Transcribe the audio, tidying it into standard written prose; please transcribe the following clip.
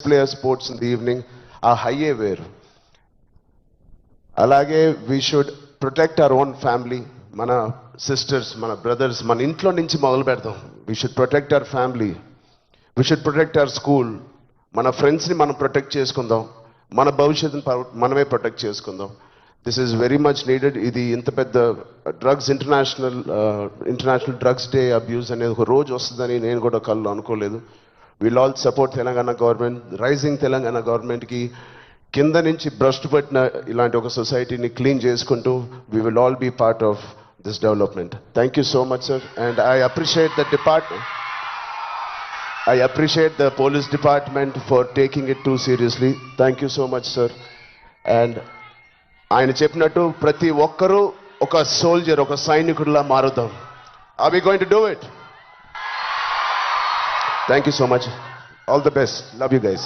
player sports in the evening, our highway వేరు. అలాగే we should protect our own family, మన sisters, మన brothers, మన ఇంట్లో నుంచి మొదలు పెడతాం. We should protect our family, we should protect our school, మన ఫ్రెండ్స్ని మనం ప్రొటెక్ట్ చేసుకుందాం, మన భవిష్యత్తుని మనమే ప్రొటెక్ట్ చేసుకుందాం. This is very much needed. ఇది ఇంత పెద్ద drugs international drugs day abuse అనేది ఒక రోజు వస్తుందని నేను కూడా కళ్ళు అనుకోలేదు. Will all support Telangana government, rising Telangana గవర్నమెంట్కి కింద నుంచి భ్రష్టు పట్టిన ఇలాంటి ఒక సొసైటీని క్లీన్ చేసుకుంటూ we will all be part of this development. Thank you so much sir, and I appreciate the police department for taking it too seriously. Thank you so much sir. And ఆయన చెప్పినట్టు ప్రతి ఒక్కరూ ఒక soldier, ఒక సైనికుడిలా మారుదాం. Are we going to do it? Thank you so much. All the best. Love you guys.